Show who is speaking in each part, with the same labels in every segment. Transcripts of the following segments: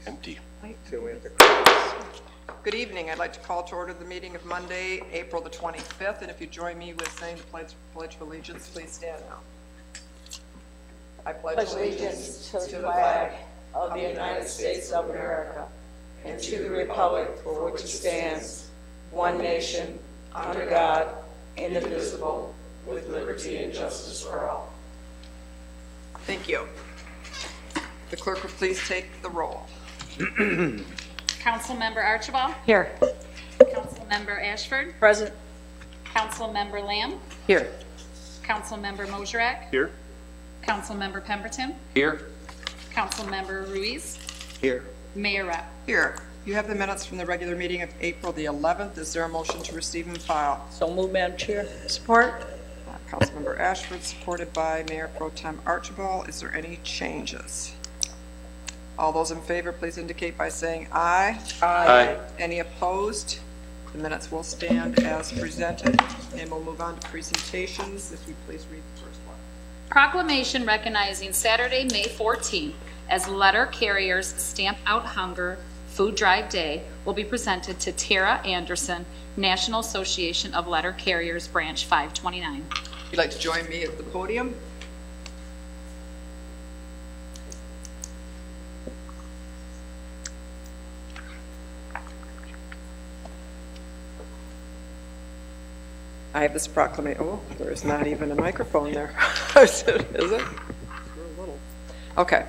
Speaker 1: empty.
Speaker 2: Good evening. I'd like to call to order the meeting of Monday, April the 25th, and if you join me with saying the Pledge of Allegiance, please stand now. I pledge
Speaker 3: allegiance to the flag of the United States of America and to the republic for which it stands, one nation, under God, indivisible, with liberty and justice for all.
Speaker 2: Thank you. The clerk will please take the roll.
Speaker 4: Councilmember Archibald.
Speaker 3: Here.
Speaker 4: Councilmember Ashford.
Speaker 3: Present.
Speaker 4: Councilmember Lamb.
Speaker 3: Here.
Speaker 4: Councilmember Mosherak.
Speaker 1: Here.
Speaker 4: Councilmember Pemberton.
Speaker 1: Here.
Speaker 4: Councilmember Ruiz.
Speaker 1: Here.
Speaker 4: Mayor Rapp.
Speaker 2: Here. You have the minutes from the regular meeting of April the 11th. Is there a motion to receive and file?
Speaker 3: So moved, Madam Chair. Support.
Speaker 2: Councilmember Ashford, supported by Mayor Pro Tem Archibald. Is there any changes? All those in favor, please indicate by saying aye.
Speaker 1: Aye.
Speaker 2: Any opposed? The minutes will stand as presented. And we'll move on to presentations. If you please read the first one.
Speaker 4: Proclamation recognizing Saturday, May 14th as Letter Carriers Stamp Out Hunger Food Drive Day will be presented to Tara Anderson, National Association of Letter Carriers, Branch 529.
Speaker 2: If you'd like to join me at the podium. I have this proclamation. Oh, there's not even a microphone there. Is it? Okay.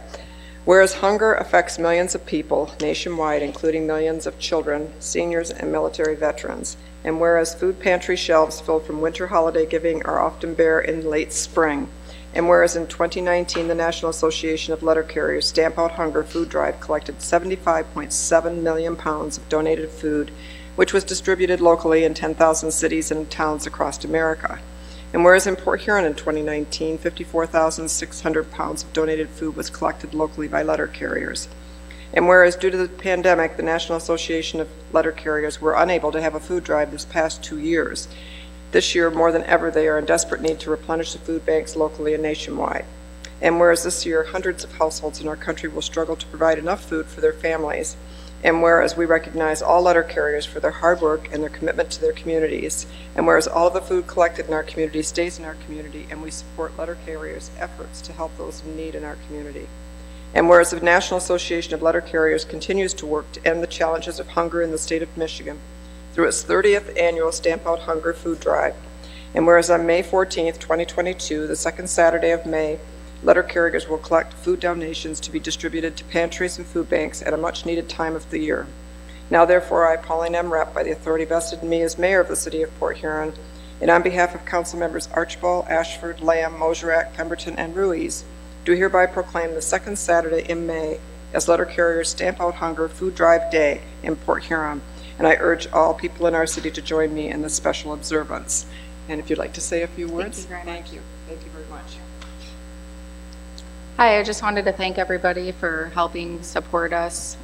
Speaker 2: Whereas hunger affects millions of people nationwide, including millions of children, seniors, and military veterans, and whereas food pantry shelves filled from winter holiday giving are often bare in late spring, and whereas in 2019 the National Association of Letter Carriers Stamp Out Hunger Food Drive collected 75.7 million pounds of donated food, which was distributed locally in 10,000 cities and towns across America. And whereas in Port Huron in 2019, 54,600 pounds of donated food was collected locally by letter carriers. And whereas due to the pandemic, the National Association of Letter Carriers were unable to have a food drive this past 2 years. This year, more than ever, they are in desperate need to replenish the food banks locally and nationwide. And whereas this year, hundreds of households in our country will struggle to provide enough food for their families, and whereas we recognize all letter carriers for their hard work and their commitment to their communities, and whereas all of the food collected in our community stays in our community, and we support letter carriers' efforts to help those in need in our community. And whereas the National Association of Letter Carriers continues to work to end the challenges of hunger in the state of Michigan through its 30th annual Stamp Out Hunger Food Drive. And whereas on May 14th, 2022, the second Saturday of May, letter carriers will collect food donations to be distributed to pantries and food banks at a much needed time of the year. Now therefore, I, Pauline M. Rapp, by the authority vested in me as mayor of the city of Port Huron, and on behalf of council members Archibald, Ashford, Lamb, Mosherak, Pemberton, and Ruiz, do hereby proclaim the second Saturday in May as Letter Carriers Stamp Out Hunger Food Drive Day in Port Huron. And I urge all people in our city to join me in this special observance. And if you'd like to say a few words.
Speaker 4: Thank you very much.
Speaker 2: Thank you. Thank you very much.
Speaker 5: Hi, I just wanted to thank everybody for helping support us.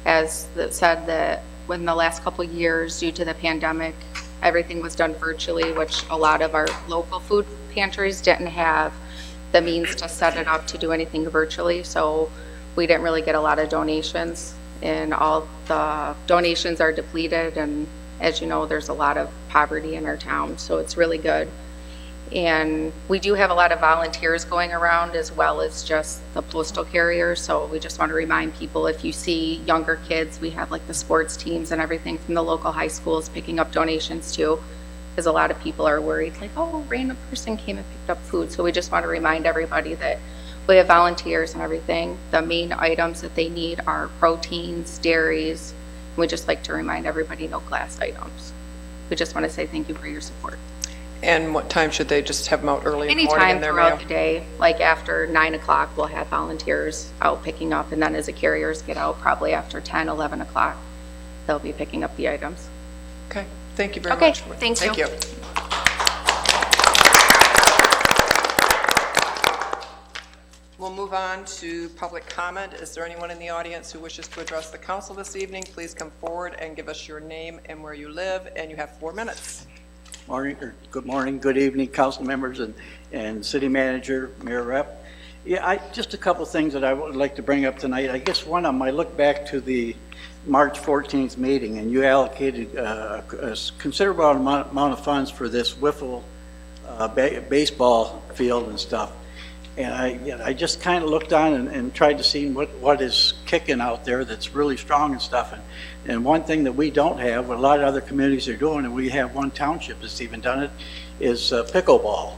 Speaker 5: As it said that in the last couple of years, due to the pandemic, everything was done virtually, which a lot of our local food pantries didn't have the means to set it up to do anything virtually. So we didn't really get a lot of donations, and all the donations are depleted. And as you know, there's a lot of poverty in our town, so it's really good. And we do have a lot of volunteers going around as well as just the postal carriers. So we just want to remind people, if you see younger kids, we have like the sports teams and everything from the local high schools picking up donations too, because a lot of people are worried like, oh, a random person came and picked up food. So we just want to remind everybody that we have volunteers and everything. The main items that they need are proteins, dairies. We just like to remind everybody no glass items. We just want to say thank you for your support.
Speaker 2: And what time should they just have them out early in the morning?
Speaker 5: Anytime throughout the day, like after 9 o'clock, we'll have volunteers out picking up, and then as the carriers get out, probably after 10, 11 o'clock, they'll be picking up the items.
Speaker 2: Okay, thank you very much.
Speaker 5: Okay, thank
Speaker 2: you. We'll move on to public comment. Is there anyone in the audience who wishes to address the council this evening? Please come forward and give us your name and where you live, and you have 4 minutes.
Speaker 6: Good morning, good evening, council members and city manager, Mayor Rep.
Speaker 1: Yeah, just a couple things that I would like to bring up tonight. I guess one of them, I look back to the March 14th meeting, and you allocated a considerable amount of funds for this wiffle baseball field and stuff. And I just kind of looked on and tried to see what is kicking out there that's really strong and stuff. And one thing that we don't have, what a lot of other communities are doing, and we have one township that's even done it, is pickleball.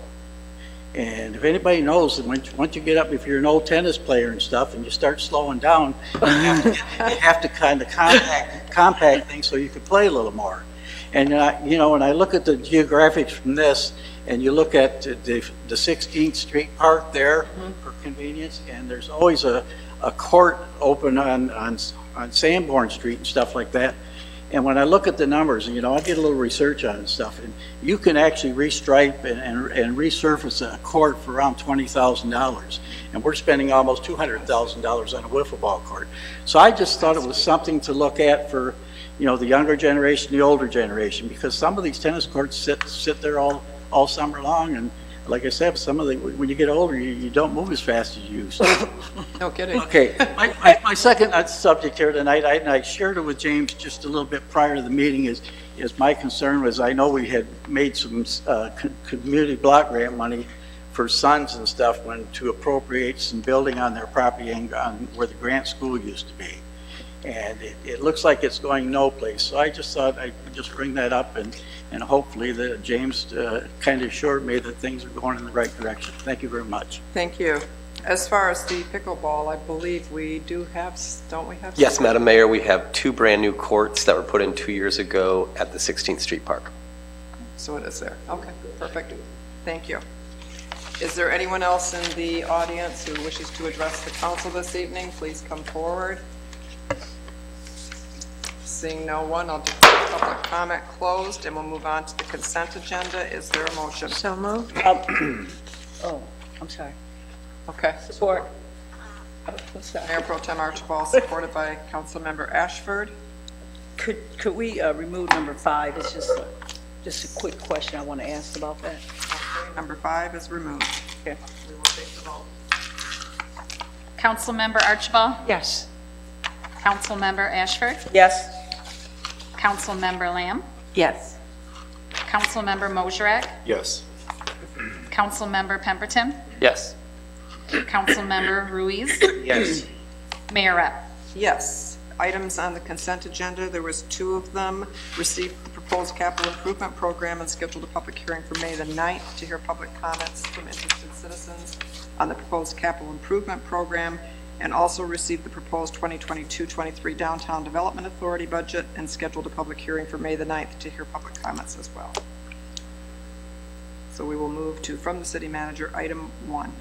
Speaker 1: And if anybody knows, once you get up, if you're an old tennis player and stuff, and you start slowing down, you have to kind of compact things so you can play a little more. And you know, when I look at the geographics from this, and you look at the 16th Street Park there for convenience, and there's always a court open on Sanborn Street and stuff like that. And when I look at the numbers, and you know, I did a little research on it and stuff, and you can actually restripe and resurface a court for around $20,000. And we're spending almost $200,000 on a wiffle ball court. So I just thought it was something to look at for, you know, the younger generation, the older generation, because some of these tennis courts sit there all summer long, and like I said, when you get older, you don't move as fast as you used to.
Speaker 2: No kidding.
Speaker 1: Okay, my second subject here tonight, and I shared it with James just a little bit prior to the meeting, is my concern was, I know we had made some community block grant money for sons and stuff to appropriate some building on their property and on where the Grant School used to be. And it looks like it's going no place. So I just thought I'd just bring that up, and hopefully that James kind of assured me that things are going in the right direction. Thank you very much.
Speaker 2: Thank you. As far as the pickleball, I believe we do have, don't we have?
Speaker 6: Yes, Madam Mayor, we have 2 brand new courts that were put in 2 years ago at the 16th Street Park.
Speaker 2: So it is there. Okay, perfect. Thank you. Is there anyone else in the audience who wishes to address the council this evening? Please come forward. Seeing no one, I'll declare public comment closed, and we'll move on to the consent agenda. Is there a motion?
Speaker 3: So moved. Oh, I'm sorry.
Speaker 2: Okay.
Speaker 3: Support. I'm sorry.
Speaker 2: Mayor Pro Tem Archibald, supported by Councilmember Ashford.
Speaker 3: Could we remove number 5? It's just a quick question I want to ask about that.
Speaker 2: Okay, number 5 is removed.
Speaker 3: Okay.
Speaker 2: We will take the vote.
Speaker 4: Councilmember Archibald?
Speaker 3: Yes.
Speaker 4: Councilmember Ashford?
Speaker 3: Yes.
Speaker 4: Councilmember Lamb?
Speaker 3: Yes.
Speaker 4: Councilmember Mosherak?
Speaker 6: Yes.
Speaker 4: Councilmember Pemberton?
Speaker 6: Yes.
Speaker 4: Councilmember Ruiz?
Speaker 6: Yes.
Speaker 4: Mayor Rep?
Speaker 2: Yes. Items on the consent agenda, there was 2 of them. Received the proposed capital improvement program and scheduled a public hearing for May the 9th to hear public comments from interested citizens on the proposed capital improvement program, and also received the proposed 2022-23 Downtown Development Authority budget and scheduled a public hearing for May the 9th to hear public comments as well. So we will move to, from the city manager, item 1.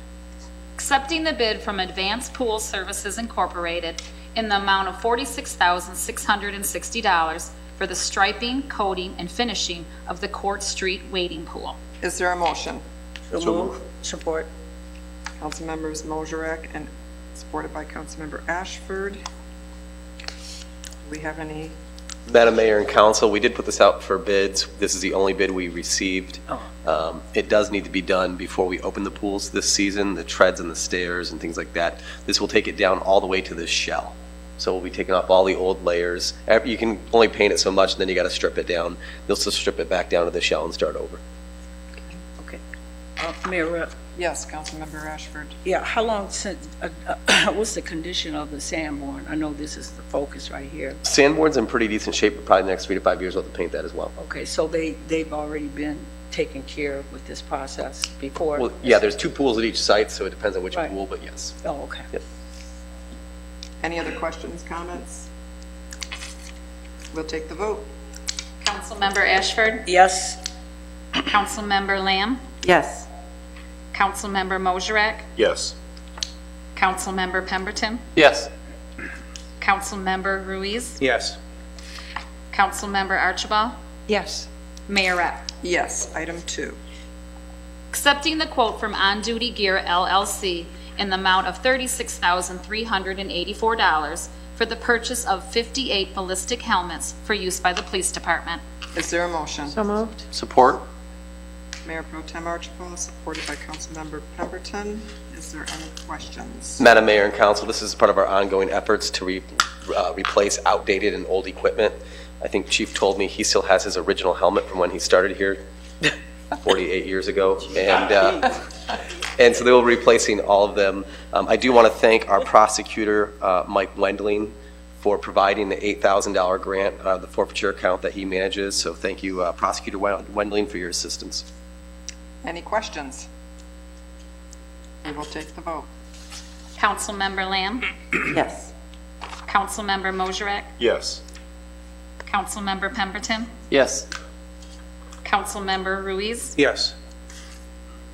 Speaker 4: Accepting the bid from Advanced Pool Services Incorporated in the amount of $46,660 for the striping, coating, and finishing of the Court Street wading pool.
Speaker 2: Is there a motion?
Speaker 3: So moved. Support.
Speaker 2: Councilmembers Mosherak and supported by Councilmember Ashford. Do we have any?
Speaker 6: Madam Mayor and Council, we did put this out for bids. This is the only bid we received. It does need to be done before we open the pools this season, the treads and the stairs and things like that. This will take it down all the way to the shell. So we'll be taking off all the old layers. You can only paint it so much, and then you got to strip it down. You'll still strip it back down to the shell and start over.
Speaker 3: Okay. Mayor Rep.
Speaker 2: Yes, Councilmember Ashford.
Speaker 3: Yeah, how long since, what's the condition of the Sanborn? I know this is the focus right here.
Speaker 6: Sandboard's in pretty decent shape, but probably the next 3 to 5 years we'll have to paint that as well.
Speaker 3: Okay, so they've already been taken care of with this process before?
Speaker 6: Well, yeah, there's 2 pools at each site, so it depends on which
Speaker 3: Right.
Speaker 6: pool, but yes.
Speaker 3: Oh, okay.
Speaker 6: Yep.
Speaker 2: Any other questions, comments? We'll take the vote.
Speaker 4: Councilmember Ashford?
Speaker 3: Yes.
Speaker 4: Councilmember Lamb?
Speaker 3: Yes.
Speaker 4: Councilmember Mosherak?
Speaker 6: Yes.
Speaker 4: Councilmember Pemberton?
Speaker 6: Yes.
Speaker 4: Councilmember Ruiz?
Speaker 6: Yes.
Speaker 4: Councilmember Archibald?
Speaker 3: Yes.
Speaker 4: Mayor Rep?
Speaker 2: Yes, item 2.
Speaker 4: Accepting the quote from On Duty Gear LLC in the amount of $36,384 for the purchase of 58 ballistic helmets for use by the police department.
Speaker 2: Is there a motion?
Speaker 3: So moved.
Speaker 6: Support?
Speaker 2: Mayor Pro Tem Archibald, supported by Councilmember Pemberton. Is there any questions?
Speaker 6: Madam Mayor and Council, this is part of our ongoing efforts to replace outdated and old equipment. I think Chief told me he still has his original helmet from when he started here 48 years ago, and so they will be replacing all of them. I do want to thank our prosecutor, Mike Wendling, for providing the $8,000 grant out of the forfeiture account that he manages. So thank you, Prosecutor Wendling, for your assistance.
Speaker 2: Any questions? We will take the vote.
Speaker 4: Councilmember Lamb?
Speaker 3: Yes.
Speaker 4: Councilmember Mosherek?
Speaker 7: Yes.
Speaker 4: Councilmember Pemberton?
Speaker 6: Yes.
Speaker 4: Councilmember Ruiz?
Speaker 7: Yes.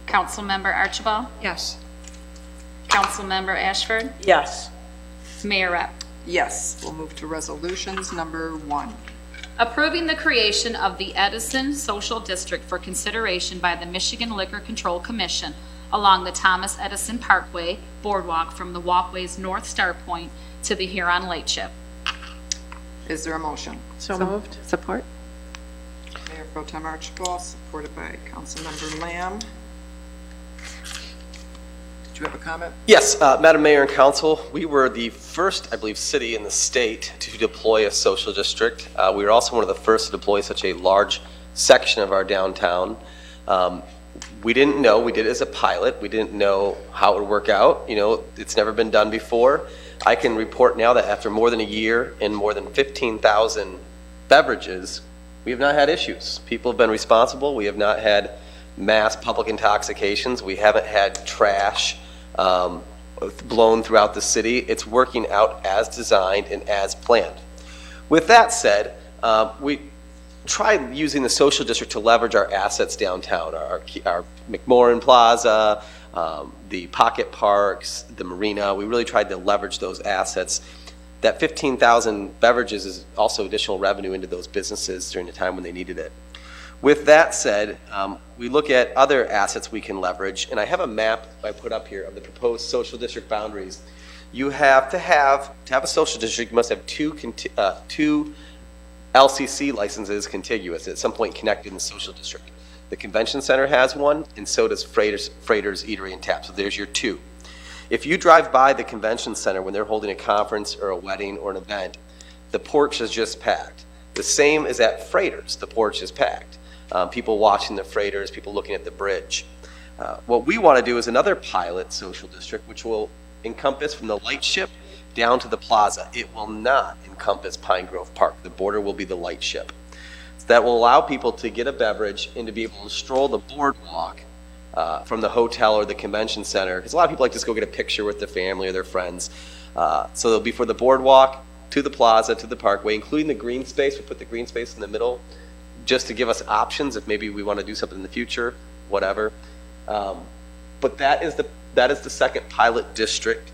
Speaker 4: Councilmember Archibald?
Speaker 2: Yes.
Speaker 4: Councilmember Ashford?
Speaker 3: Yes.
Speaker 4: Mayor Rep.
Speaker 2: Yes. We'll move to resolutions. Number 1.
Speaker 4: Approving the creation of the Edison Social District for consideration by the Michigan Liquor Control Commission along the Thomas Edison Parkway Boardwalk from the walkway's North Star Point to the Huron Lake Chip.
Speaker 2: Is there a motion?
Speaker 3: So moved. Support.
Speaker 2: Mayor Pro Tem Archibald, supported by Councilmember Lamb. Did you have a comment?
Speaker 6: Yes, Madam Mayor and Council, we were the first, I believe, city in the state to deploy a social district. We were also one of the first to deploy such a large section of our downtown. We didn't know, we did it as a pilot, we didn't know how it would work out. You know, it's never been done before. I can report now that after more than a year and more than 15,000 beverages, we have not had issues. People have been responsible. We have not had mass public intoxications. We haven't had trash blown throughout the city. It's working out as designed and as planned. With that said, we tried using the social district to leverage our assets downtown, our McMorran Plaza, the pocket parks, the marina. We really tried to leverage those assets. That 15,000 beverages is also additional revenue into those businesses during the time when they needed it. With that said, we look at other assets we can leverage, and I have a map I put up here of the proposed social district boundaries. You have to have a social district, you must have two LCC licenses contiguous at some point connected in the social district. The convention center has one, and so does Freighters Eatery and Tap. So there's your 2. If you drive by the convention center when they're holding a conference or a wedding or an event, the porch is just packed. The same is at Freighters, the porch is packed. People watching the freighters, people looking at the bridge. What we want to do is another pilot social district, which will encompass from the lightship down to the plaza. It will not encompass Pine Grove Park. The border will be the lightship. So that will allow people to get a beverage and to be able to stroll the boardwalk from the hotel or the convention center. Because a lot of people like to just go get a picture with their family or their friends. So they'll be for the boardwalk to the plaza to the parkway, including the green space. We put the green space in the middle just to give us options if maybe we want to do something in the future, whatever. But that is the second pilot district.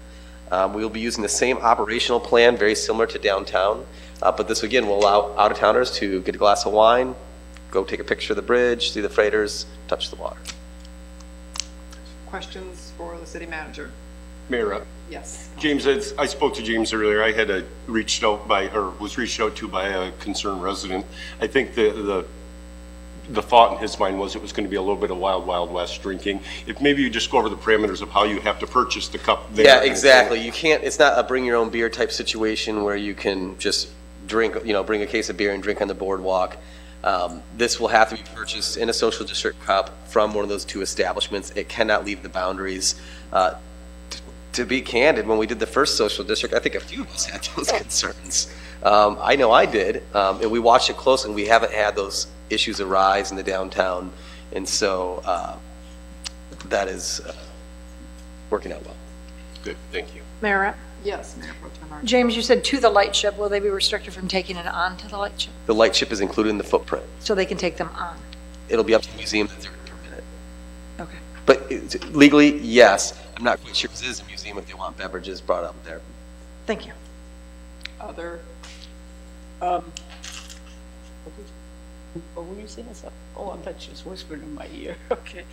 Speaker 6: We will be using the same operational plan, very similar to downtown. But this, again, will allow out-of-towners to get a glass of wine, go take a picture of the bridge, see the freighters, touch the water.
Speaker 2: Questions for the city manager?
Speaker 7: Mayor,
Speaker 2: Yes.
Speaker 7: James, I spoke to James earlier. I had was reached out to by a concerned resident. I think the thought in his mind was it was going to be a little bit of wild, wild west drinking. If maybe you just go over the parameters of how you have to purchase the cup there.
Speaker 6: Yeah, exactly. You can't, it's not a bring your own beer type situation where you can just drink, bring a case of beer and drink on the boardwalk. This will have to be purchased in a social district cup from one of those 2 establishments. It cannot leave the boundaries. To be candid, when we did the first social district, I think a few of us had those concerns. I know I did, and we watched it closely, and we haven't had those issues arise in the downtown, and so that is working out well.
Speaker 7: Good, thank you.
Speaker 3: Mayor,
Speaker 2: Yes, Mayor Pro Tem Archibald.
Speaker 8: James, you said to the light ship. Will they be restricted from taking it on to the light ship?
Speaker 6: The lightship is included in the footprint.
Speaker 8: So they can take them on?
Speaker 6: It'll be up to the museum that they're going to permit it.
Speaker 8: Okay.
Speaker 6: But legally, yes. I'm not quite sure because it is a museum if they want beverages brought up there.
Speaker 8: Thank you.
Speaker 2: Other,
Speaker 3: what were you saying? Oh, I thought she was whispering in my ear. Okay.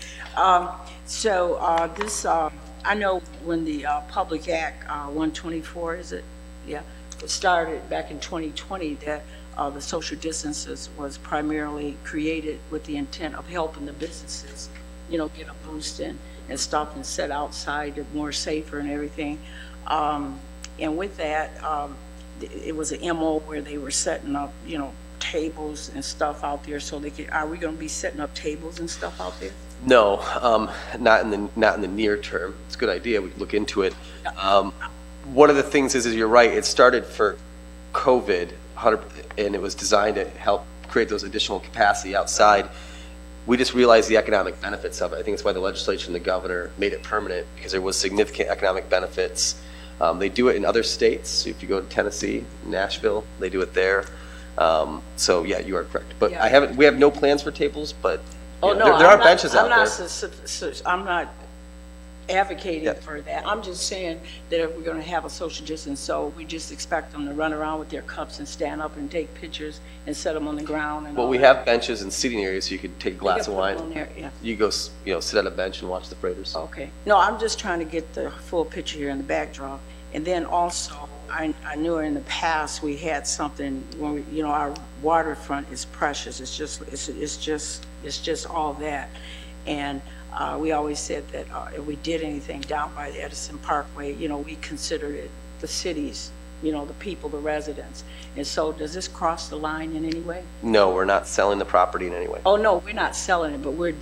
Speaker 3: This, I know when the Public Act 124, is it? Yeah, it started back in 2020 that the social distances was primarily created with the intent of helping the businesses, get a boost and stop and sit outside, more safer and everything. And with that, it was an MO where they were setting up, tables and stuff out there so they could, are we going to be setting up tables and stuff out there?
Speaker 6: No, not in the near term. It's a good idea. We could look into it. One of the things is you're right. It started for COVID, and it was designed to help create those additional capacity outside. We just realized the economic benefits of it. I think that's why the legislature and the governor made it permanent, because there was significant economic benefits. They do it in other states. If you go to Tennessee, Nashville, they do it there. So yeah, you are correct. But
Speaker 3: Yeah.
Speaker 6: we have no plans for tables, but
Speaker 3: Oh,
Speaker 6: you
Speaker 3: no,
Speaker 6: know, there are
Speaker 3: I'm not-
Speaker 6: benches out there.
Speaker 3: I'm not advocating
Speaker 6: Yeah.
Speaker 3: for that. I'm just saying that if we're going to have a social distance, so we just expect them to run around with their cups and stand up and take pictures and set them on the ground and
Speaker 6: Well,
Speaker 3: all
Speaker 6: we
Speaker 3: that.
Speaker 6: have benches and seating areas, so you could take a
Speaker 3: They
Speaker 6: glass
Speaker 3: can
Speaker 6: of
Speaker 3: put
Speaker 6: wine.
Speaker 3: them on there, yeah.
Speaker 6: You go, sit at a bench and watch the Freighters.
Speaker 3: Okay. No, I'm just trying to get the full picture here in the backdrop. And then also, I knew in the past we had something when we, our waterfront is precious. It's just all that. And we always said that if we did anything down by the Edison Parkway, we considered it the cities, the people, the residents. And so does this cross the line in any way?
Speaker 6: No, we're not selling the property in any way.
Speaker 3: Oh, no, we're not selling it, but we're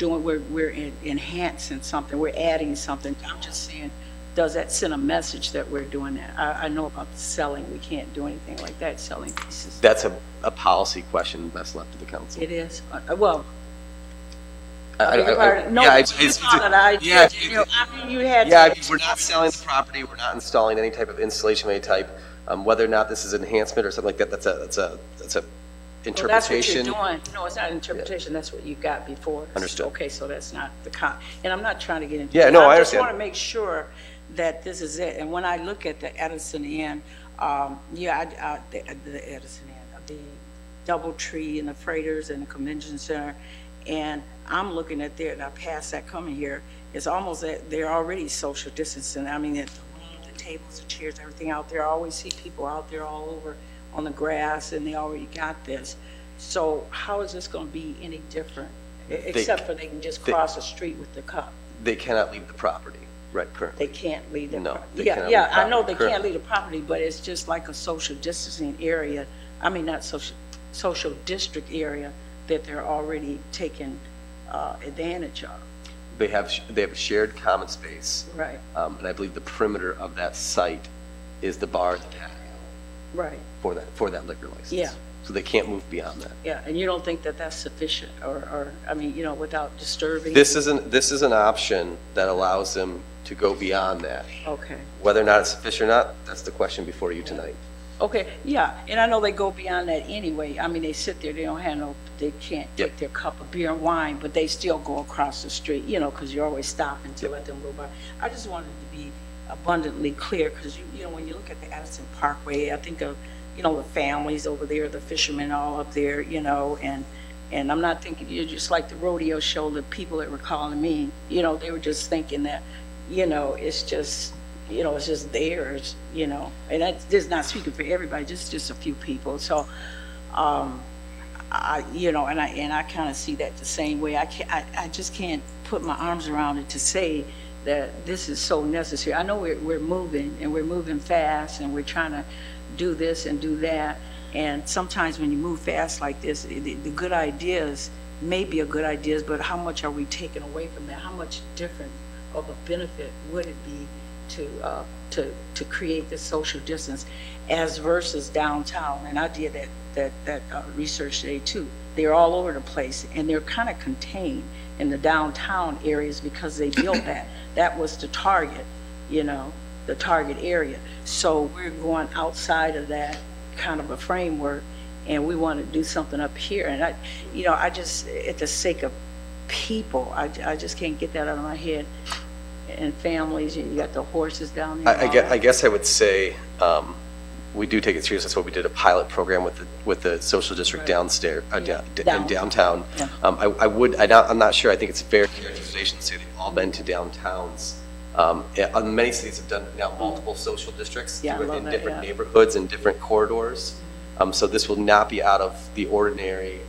Speaker 3: enhancing something. We're adding something. I'm just saying, does that send a message that we're doing that? I know about the selling. We can't do anything like that, selling pieces.
Speaker 6: That's a policy question best left to the council.
Speaker 3: It is? Well,
Speaker 6: No,
Speaker 3: you had.
Speaker 6: Yeah, I mean, we're not selling the property, we're not installing any type of installation of any type. Whether or not this is enhancement or something like that, that's a interpretation.
Speaker 3: Well, that's what you're doing. No, it's not interpretation, that's what you got before. us.
Speaker 6: Understood.
Speaker 3: Okay, so that's not and I'm not trying to get into.
Speaker 6: Yeah, no, I
Speaker 3: just
Speaker 6: understand.
Speaker 3: want to make sure that this is it. And when I look at the Edison Inn, the Edison Inn, the DoubleTree and the Freighters and the Convention Center, and I'm looking at there, and I passed that coming here, it's almost that they're already social distancing. I mean, at the room, the tables, the chairs, everything out there, I always see people out there all over on the grass, and they already got this. So how is this going to be any different? Except for they can just cross the street with the cup.
Speaker 6: They cannot leave the property, right, currently.
Speaker 3: They can't leave the
Speaker 6: No,
Speaker 3: property.
Speaker 6: they
Speaker 3: Yeah,
Speaker 6: cannot
Speaker 3: yeah,
Speaker 6: leave the
Speaker 3: I know they
Speaker 6: property,
Speaker 3: can't leave the property, but it's just like a social distancing area. I mean, not social district area that they're already taking advantage of.
Speaker 6: They have a shared common space.
Speaker 3: Right,
Speaker 6: And I believe the perimeter of that site is the bar, the patio
Speaker 3: right,
Speaker 6: for that liquor license.
Speaker 3: Yeah.
Speaker 6: So they can't move beyond that.
Speaker 3: yeah. And you don't think that that's sufficient or I mean, without disturbing?
Speaker 6: This is an option that allows them to go beyond that.
Speaker 3: Okay.
Speaker 6: Whether or not it's sufficient or not, that's the question before you tonight.
Speaker 3: Okay, yeah, and I know they go beyond that anyway. I mean, they sit there, they can't
Speaker 6: Yep.
Speaker 3: take their cup of beer and wine, but they still go across the street, because you're always stopping to let them go by. I just wanted to be abundantly clear, because when you look at the Addison Parkway, I think of, the families over there, the fishermen all up there, and I'm not thinking, you're just like the rodeo show, the people that were calling me, they were just thinking that, it's just, it's just theirs, and that's not speaking for everybody, just a few people. So, I kind of see that the same way. I just can't put my arms around it to say that this is so necessary. I know we're moving and we're moving fast and we're trying to do this and do that. And sometimes when you move fast like this, the good ideas may be a good ideas, but how much are we taking away from that? How much different of a benefit would it be to create this social distance as versus downtown? And I did that research today too. They're all over the place and they're kind of contained in the downtown areas because they built that. That was the target, the target area. So we're going outside of that kind of a framework and we want to do something up here. And I just, at the sake of people, I just can't get that out of my head. And families, you got the horses down there.
Speaker 6: I guess I would say we do take it serious. That's why we did a pilot program with the social district downstairs in downtown.
Speaker 3: Yeah.
Speaker 6: I'm not sure. I think it's a fair characterization to say they've all been to downtowns. Many cities have done now multiple social districts
Speaker 3: Yeah, I love
Speaker 6: in
Speaker 3: that,
Speaker 6: different
Speaker 3: yeah.
Speaker 6: neighborhoods and different corridors. So this will not be out of the ordinary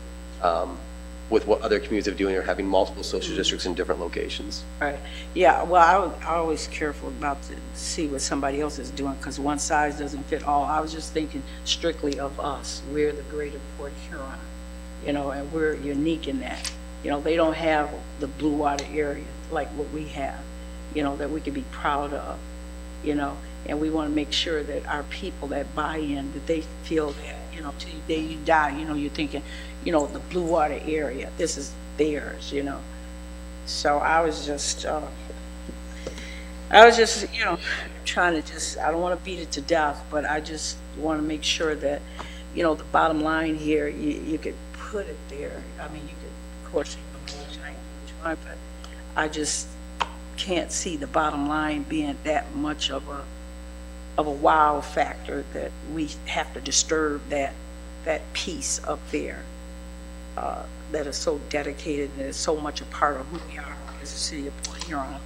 Speaker 6: with what other communities are doing or having multiple social districts in different locations.
Speaker 3: Right. Yeah, well, I always careful about to see what somebody else is doing, because one size doesn't fit all. I was just thinking strictly of us. We're the greater Port Huron, you know, and we're unique in that. You know, they don't have the blue water area like what we have, you know, that we can be proud of, you know, and we want to make sure that our people that buy in, that they feel that, you know, till the day you die, you know, you're thinking, you know, the blue water area, this is theirs, you know. So I was just, you know, trying to just, I don't want to beat it to death, but I just want to make sure that, you know, the bottom line here, you could put it there. I mean, you could, of course, you can, but I just can't see the bottom line being that much of a wow factor that we have to disturb that piece up there that is so dedicated and is so much a part of who we are as a city of Port Huron.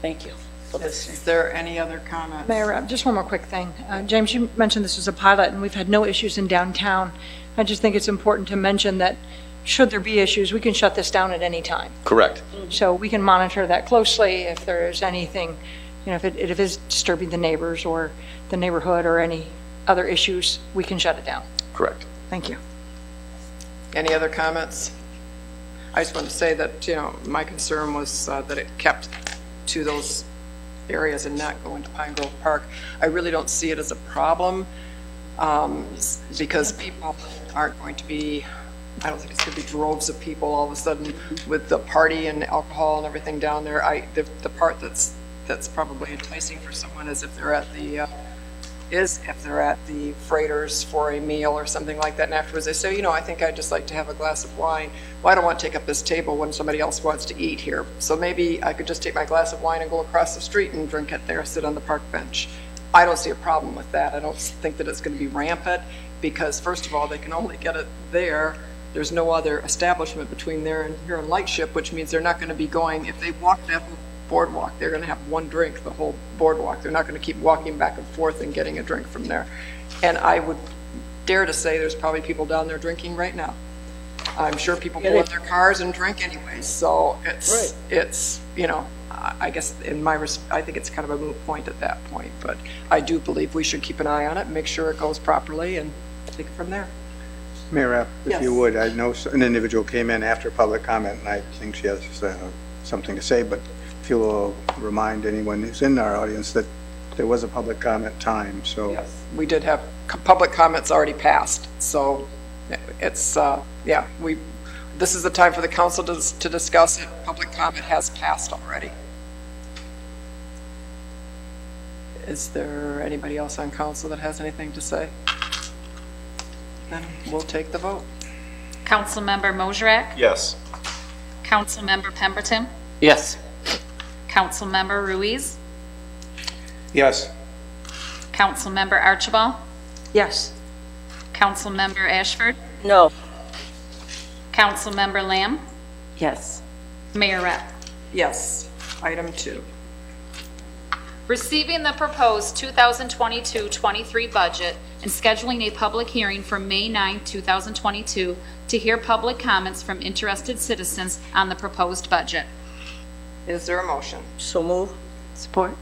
Speaker 3: Thank you for listening.
Speaker 2: Is there any other comments?
Speaker 8: Mayor, just one more quick thing. James, you mentioned this was a pilot and we've had no issues in downtown. I just think it's important to mention that should there be issues, we can shut this down at any time.
Speaker 6: Correct.
Speaker 8: So we can monitor that closely if there is anything, you know, if it is disturbing the neighbors or the neighborhood or any other issues, we can shut it down.
Speaker 6: Correct.
Speaker 8: Thank you.
Speaker 2: Any other comments? I just want to say that, you know, my concern was that it kept to those areas and not go into Pine Grove Park. I really don't see it as a problem because people aren't going to be, I don't think it's going to be droves of people all of a sudden with the party and alcohol and everything down there. The part that's probably enticing for someone is if they're at the freighters for a meal or something like that, and afterwards they say, you know, I think I'd just like to have a glass of wine. Well, I don't want to take up this table when somebody else wants to eat here. So maybe I could just take my glass of wine and go across the street and drink it there, sit on the park bench. I don't see a problem with that. I don't think that it's going to be rampant because, first of all, they can only get it there. There's no other establishment between there and here in Lightship, which means they're not going to be going, if they walk that whole boardwalk, they're going to have one drink the whole boardwalk. They're not going to keep walking back and forth and getting a drink from there. And I would dare to say there's probably people down there drinking right now. I'm sure people pull in their cars and drink anyway. So it's you know, I guess I think it's kind of a moot point at that point. But I do believe we should keep an eye on it and make sure it goes properly and take it from there.
Speaker 9: Mayor, if
Speaker 2: Yes.
Speaker 9: you would, I know an individual came in after public comment, and I think she has something to say, but if you will remind anyone who's in our audience that there was a public comment time, so.
Speaker 2: Yes, we did have public comments already passed, so it's, yeah, this is the time for the council to discuss it. Public comment has passed already. Is there anybody else on council that has anything to say? Then we'll take the vote.
Speaker 4: Councilmember Mosrak?
Speaker 7: Yes.
Speaker 4: Councilmember Pemberton?
Speaker 1: Yes.
Speaker 4: Councilmember Ruiz?
Speaker 9: Yes.
Speaker 4: Councilmember Archibald?
Speaker 8: Yes.
Speaker 4: Councilmember Ashford?
Speaker 3: No.
Speaker 4: Councilmember Lamb?
Speaker 3: Yes.
Speaker 4: Mayor Rapp?
Speaker 2: Yes. Item 2.
Speaker 4: Receiving the proposed 2022-23 budget and scheduling a public hearing for May 9, 2022 to hear public comments from interested citizens on the proposed budget.
Speaker 2: Is there a motion?
Speaker 3: So move.
Speaker 8: Support.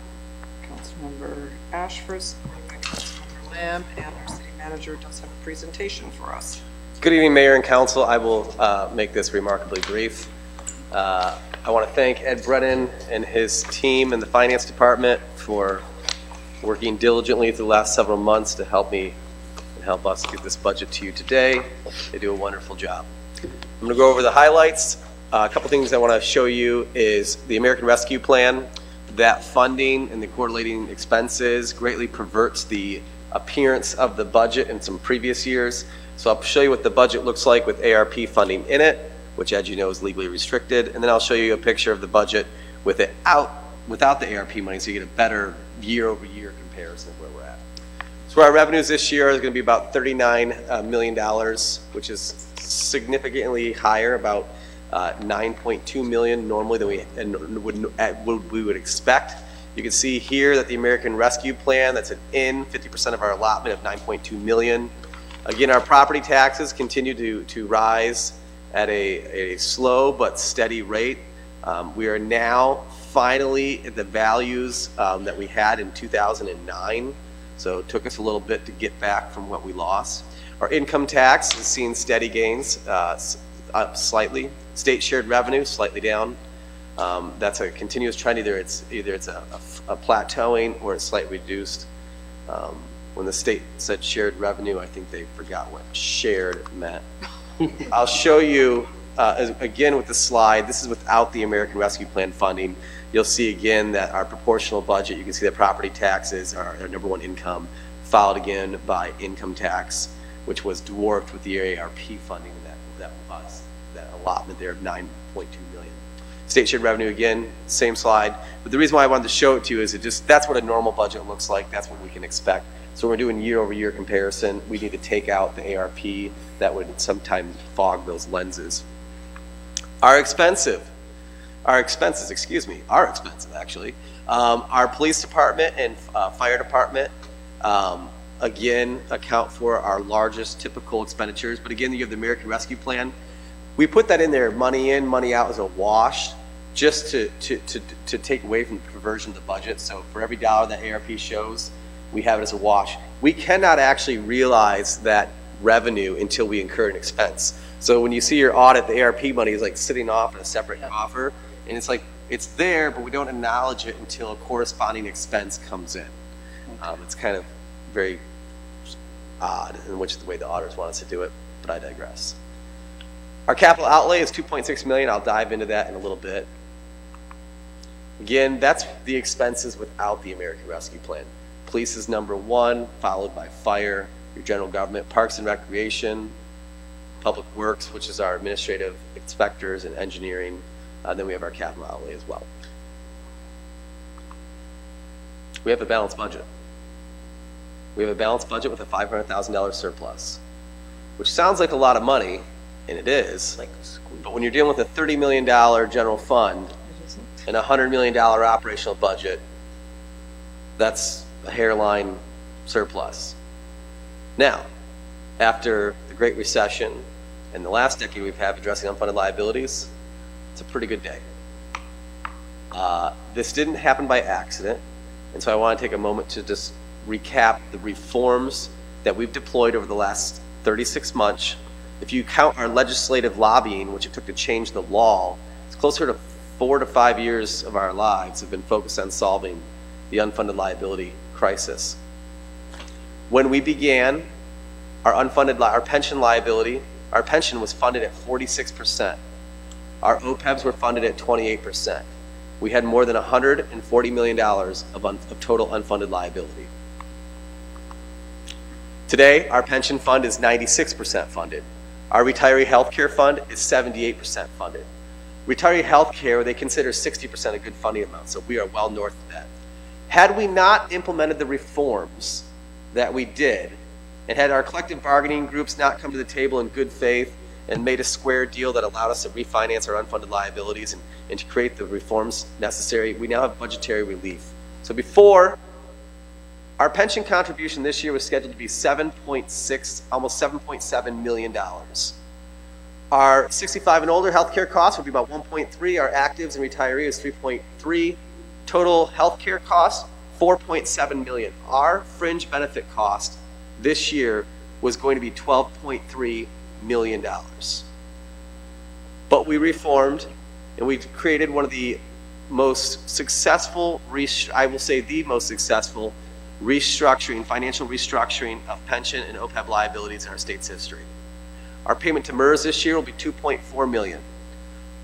Speaker 2: Councilmember Ashford, supported by Councilmember Lamb, and our city manager does have a presentation for us.
Speaker 6: Good evening, Mayor and Council. I will make this remarkably brief. I want to thank Ed Brennan and his team in the Finance Department for working diligently through the last several months to help me and help us get this budget to you today. They do a wonderful job. I'm going to go over the highlights. A couple things I want to show you is the American Rescue Plan. That funding and the correlating expenses greatly perverts the appearance of the budget in some previous years. So I'll show you what the budget looks like with ARP funding in it, which, as you know, is legally restricted. And then I'll show you a picture of the budget without the ARP money, so you get a better year-over-year comparison of where we're at. So our revenues this year is going to be about $39 million, which is significantly higher, about $9.2 million normally than we would expect. You can see here that the American Rescue Plan, that's an in, 50% of our allotment of $9.2 million. Again, our property taxes continue to rise at a slow but steady rate. We are now finally at the values that we had in 2009. So it took us a little bit to get back from what we lost. Our income tax has seen steady gains, up slightly. State shared revenue, slightly down. That's a continuous trend. Either it's a plateauing or it's slightly reduced. When the state said shared revenue, I think they forgot what shared meant. I'll show you, again with the slide, this is without the American Rescue Plan funding. You'll see again that our proportional budget, you can see that property taxes are our number one income, followed again by income tax, which was dwarfed with the ARP funding that allotment there of $9.2 million. State shared revenue, again, same slide. But the reason why I wanted to show it to you is that's what a normal budget looks like. That's what we can expect. So we're doing year-over-year comparison. We need to take out the ARP. That would sometimes fog those lenses. Our expenses actually. Our police department and fire department, again, account for our largest typical expenditures. But again, you have the American Rescue Plan. We put that in there, money in, money out as a wash, just to take away from the perversion of the budget. So for every dollar that ARP shows, we have it as a wash. We cannot actually realize that revenue until we incur an expense. So when you see your audit, the ARP money is like sitting off in a separate coffer, and it's like, it's there, but we don't acknowledge it until a corresponding expense comes in. It's kind of very odd in which the way the auditors want us to do it, but I digress. Our capital outlay is $2.6 million. I'll dive into that in a little bit. Again, that's the expenses without the American Rescue Plan. Police is number one, followed by fire, your general government, parks and recreation, public works, which is our administrative inspectors and engineering. Then we have our capital outlay as well. We have a balanced budget. We have a balanced budget with a $500,000 surplus, which sounds like a lot of money, and it is. But when you're dealing with a $30 million general fund and a $100 million operational budget, that's a hairline surplus. Now, after the Great Recession and the last decade we've had addressing unfunded liabilities, it's a pretty good day. This didn't happen by accident, and so I want to take a moment to just recap the reforms that we've deployed over the last 36 months. If you count our legislative lobbying, which it took to change the law, it's closer to 4 to 5 years of our lives have been focused on solving the unfunded liability crisis. When we began our pension liability, our pension was funded at 46%. Our OPEBs were funded at 28%. We had more than $140 million of total unfunded liability. Today, our pension fund is 96% funded. Our retiree health care fund is 78% funded. Retiree health care, they consider 60% a good funding amount, so we are well north of that. Had we not implemented the reforms that we did, and had our collective bargaining groups not come to the table in good faith and made a square deal that allowed us to refinance our unfunded liabilities and to create the reforms necessary, we now have budgetary relief. So before, our pension contribution this year was scheduled to be almost $7.7 million. Our 65 and older healthcare costs would be about 1.3. Our actives and retirees is 3.3. Total healthcare costs, 4.7 million. Our fringe benefit cost this year was going to be $12.3 million. But we reformed, and we created one of the most successful, I will say the most successful financial restructuring of pension and OPEB liabilities in our state's history. Our payment to MERS this year will be $2.4 million.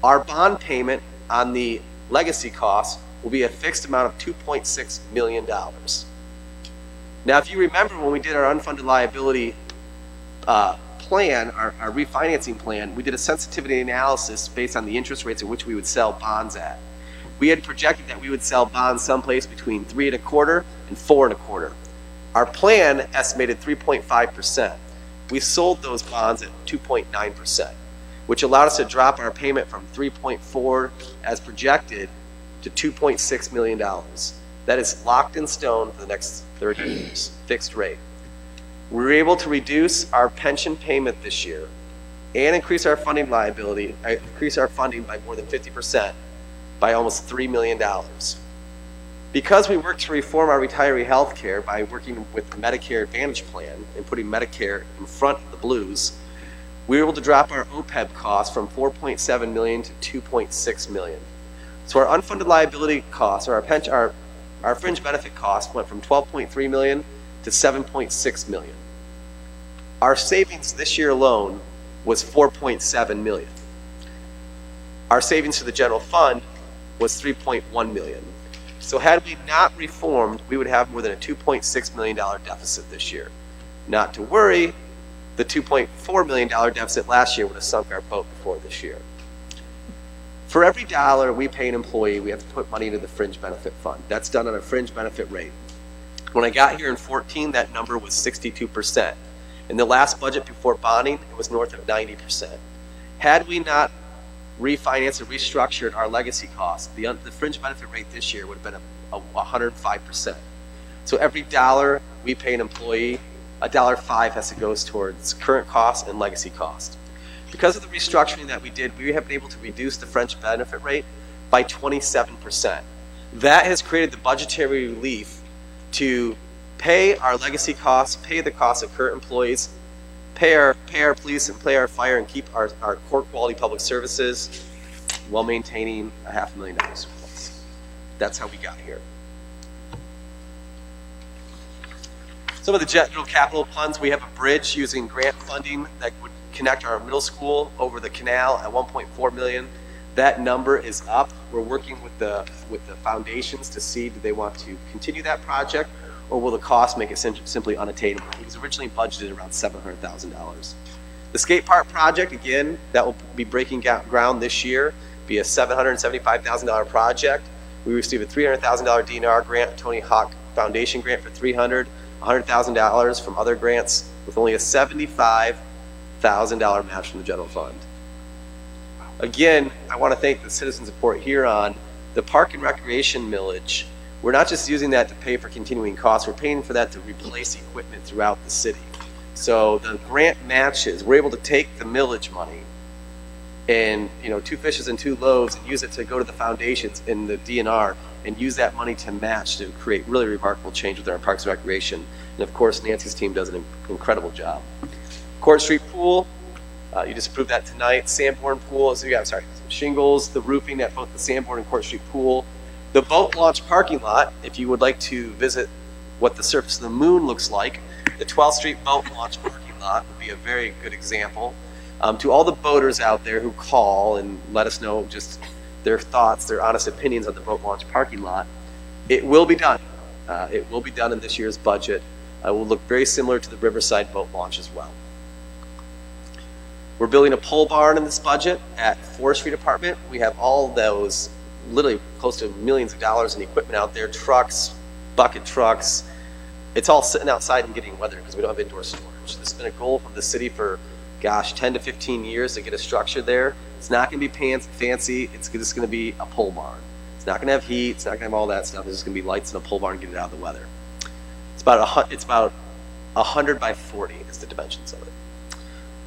Speaker 6: Our bond payment on the legacy costs will be a fixed amount of $2.6 million. Now, if you remember when we did our unfunded liability plan, our refinancing plan, we did a sensitivity analysis based on the interest rates at which we would sell bonds at. We had projected that we would sell bonds someplace between 3.25% and 4.25%. Our plan estimated 3.5%. We sold those bonds at 2.9%, which allowed us to drop our payment from 3.4 as projected to $2.6 million. That is locked in stone for the next 30 years, fixed rate. We were able to reduce our pension payment this year and increase our funding liability, increase our funding by more than 50%, by almost $3 million. Because we worked to reform our retiree health care by working with the Medicare Advantage plan and putting Medicare in front of the Blues, we were able to drop our OPEB costs from $4.7 million to $2.6 million. So our unfunded liability costs, or our fringe benefit costs, went from $12.3 million to $7.6 million. Our savings this year alone was $4.7 million. Our savings to the general fund was $3.1 million. So had we not reformed, we would have more than a $2.6 million deficit this year. Not to worry, the $2.4 million deficit last year would have sunk our boat before this year. For every dollar we pay an employee, we have to put money into the fringe benefit fund. That's done on a fringe benefit rate. When I got here in 2014, that number was 62%. In the last budget before bonding, it was north of 90%. Had we not refinanced and restructured our legacy costs, the fringe benefit rate this year would have been 105%. So every dollar we pay an employee, $1.05 has to go towards current costs and legacy costs. Because of the restructuring that we did, we have been able to reduce the fringe benefit rate by 27%. That has created the budgetary relief to pay our legacy costs, pay the costs of current employees, pay our police and pay our fire, and keep our core quality public services while maintaining $500,000 surplus. That's how we got here. Some of the general capital funds, we have a bridge using grant funding that would connect our middle school over the canal at $1.4 million. That number is up. We're working with the foundations to see do they want to continue that project, or will the cost make it simply unattainable? It was originally budgeted around $700,000. The skate park project, again, that will be breaking ground this year, be a $775,000 project. We received a $300,000 DNR grant, Tony Hawk Foundation grant for $300,000, $100,000 from other grants, with only a $75,000 match from the general fund. Again, I want to thank the citizens of Port Huron. The park and recreation millage, we're not just using that to pay for continuing costs, we're paying for that to replace equipment throughout the city. So the grant matches, we're able to take the millage money and, two fishes and two loaves, and use it to go to the foundations in the DNR and use that money to match to create really remarkable change with our parks and recreation. And of course, Nancy's team does an incredible job. Court Street Pool, you just approved that tonight. Sanborn Pool, shingles, the roofing at both the Sanborn and Court Street Pool. The boat launch parking lot, if you would like to visit what the surface of the moon looks like, the 12th Street boat launch parking lot would be a very good example. To all the boaters out there who call and let us know just their thoughts, their honest opinions on the boat launch parking lot, it will be done. It will be done in this year's budget. It will look very similar to the Riverside boat launch as well. We're building a pole barn in this budget at Forestry Department. We have all those, literally close to millions of dollars in equipment out there, trucks, bucket trucks. It's all sitting outside and getting weathered because we don't have indoor storage. This has been a goal from the city for, 10 to 15 years to get a structure there. It's not going to be fancy. It's just going to be a pole barn. It's not going to have heat. It's not going to have all that stuff. It's just going to be lights and a pole barn and get it out of the weather. It's about 100 by 40 is the dimensions of it.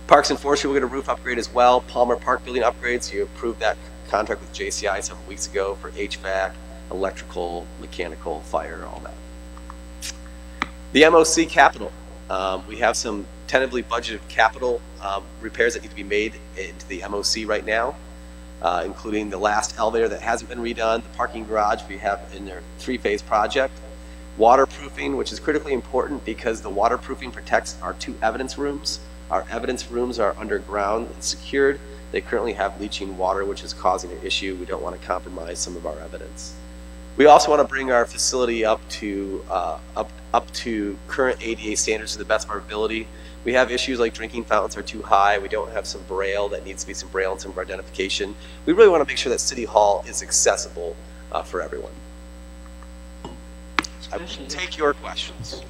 Speaker 6: Parks and Forestry will get a roof upgrade as well. Palmer Park building upgrades. You approved that contract with JCI several weeks ago for HVAC, electrical, mechanical, fire, all that. The MOC capital. We have some tentatively budgeted capital repairs that need to be made into the MOC right now, including the last elevator that hasn't been redone, the parking garage we have in their 3-phase project, waterproofing, which is critically important because the waterproofing protects our 2 evidence rooms. Our evidence rooms are underground and secured. They currently have leaching water, which is causing an issue. We don't want to compromise some of our evidence. We also want to bring our facility up to current ADA standards to the best of our ability. We have issues like drinking fountains are too high. We don't have some braille. That needs to be some braille and some of our identification. We really want to make sure that City Hall is accessible for everyone. I will take your questions.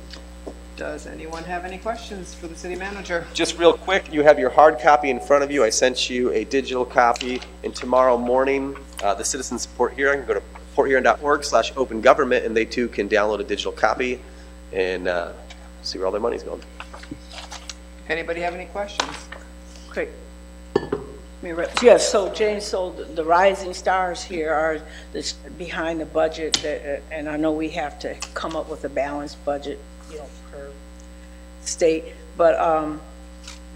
Speaker 2: Does anyone have any questions for the city manager?
Speaker 6: Just real quick, you have your hard copy in front of you. I sent you a digital copy. And tomorrow morning, the Citizen Support Hearing, go to porthearing.org/open government, and they too can download a digital copy and see where all their money's going.
Speaker 2: Anybody have any questions?
Speaker 3: Quick. Yes, so James, so the rising stars here are this behind the budget, and I know we have to come up with a balanced budget, you know, per state, but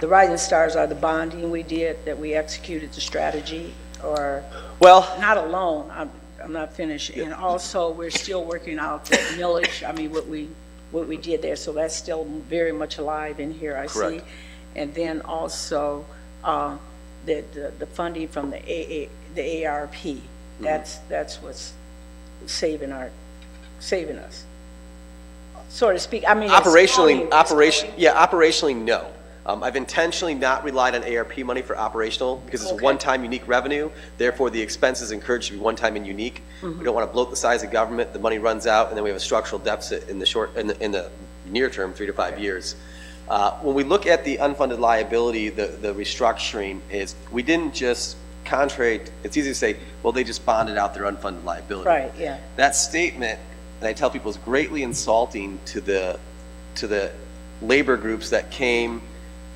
Speaker 3: the rising stars are the bonding we did, that we executed the strategy, or not alone. I'm not finished, and also we're still working out the millage. I mean, what we did there, so that's still very much alive in here. I
Speaker 6: Correct.
Speaker 3: see, and then also. The funding from the ARP, that's what's saving us, so to speak. I mean,
Speaker 6: Operationally, no. I've intentionally not relied on ARP money for operational because it's a one-time unique revenue. Therefore, the expenses encouraged to be one-time and unique. We don't want to bloat the size of government. The money runs out, and then we have a structural deficit in the near term, 3 to 5 years. When we look at the unfunded liability, the restructuring is, we didn't just contract, it's easy to say, well, they just bonded out their unfunded liability.
Speaker 3: Right, yeah.
Speaker 6: That statement, and I tell people, is greatly insulting to the labor groups that came,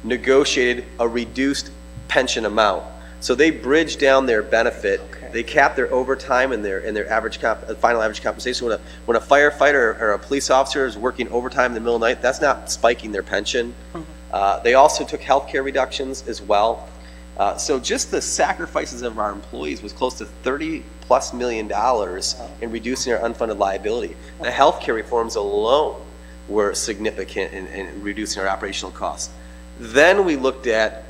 Speaker 6: negotiated a reduced pension amount. So they bridged down their benefit. They capped their overtime and their average final average compensation. When a firefighter or a police officer is working overtime in the middle of the night, that's not spiking their pension. They also took healthcare reductions as well. So just the sacrifices of our employees was close to $30+ million in reducing our unfunded liability. The healthcare reforms alone were significant in reducing our operational costs. Then we looked at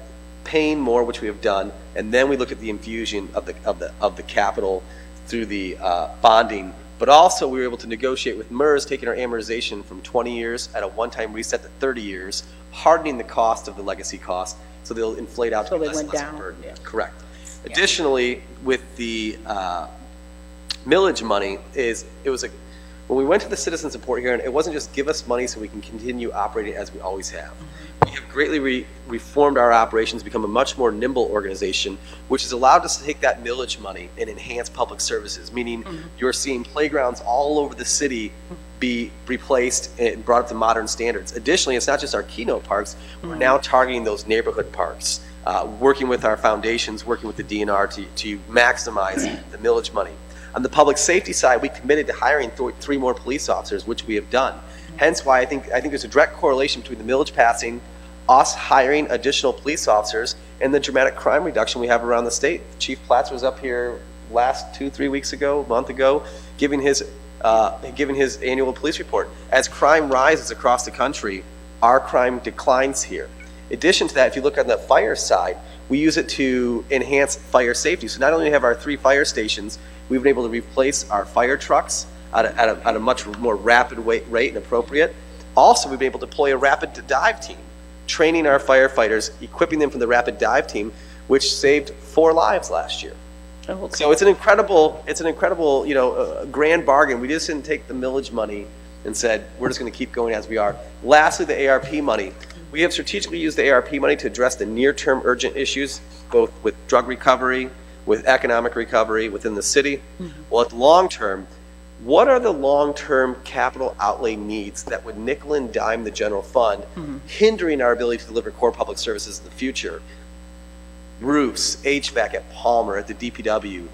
Speaker 6: paying more, which we have done, and then we look at the infusion of the capital through the bonding. But also we were able to negotiate with MERS, taking our amortization from 20 years at a one-time reset to 30 years, hardening the cost of the legacy cost, so they'll inflate out to be less and less burden. Yeah. Correct. Yeah. Additionally, with the millage money, when we went to the Citizen Support Hearing, it wasn't just give us money so we can continue operating as we always have. We have greatly reformed our operations, become a much more nimble organization, which has allowed us to take that millage money and enhance public services, meaning you're seeing playgrounds all over the city be replaced and brought up to modern standards. Additionally, it's not just our keynote parks, we're now targeting those neighborhood parks, working with our foundations, working with the DNR to maximize the millage money. On the public safety side, we committed to hiring 3 more police officers, which we have done. Hence why I think there's a direct correlation between the millage passing, us hiring additional police officers, and the dramatic crime reduction we have around the state. Chief Platts was up here last 2-3 weeks ago, a month ago, giving his annual police report. As crime rises across the country, our crime declines here. In addition to that, if you look on the fire side, we use it to enhance fire safety. So not only have our 3 fire stations, we've been able to replace our fire trucks at a much more rapid rate and appropriate. Also, we've been able to deploy a rapid dive team, training our firefighters, equipping them for the rapid dive team, which saved 4 lives last year. Okay. So it's an incredible, grand bargain. We just didn't take the millage money and said, we're just going to keep going as we are. Lastly, the ARP money. We have strategically used the ARP money to address the near-term urgent issues, both with drug recovery, with economic recovery within the city. Well, at the long term, what are the long-term capital outlay needs that would nickel and dime the general fund, hindering our ability to deliver core public services in the future? Roofs, HVAC at Palmer, at the DPW,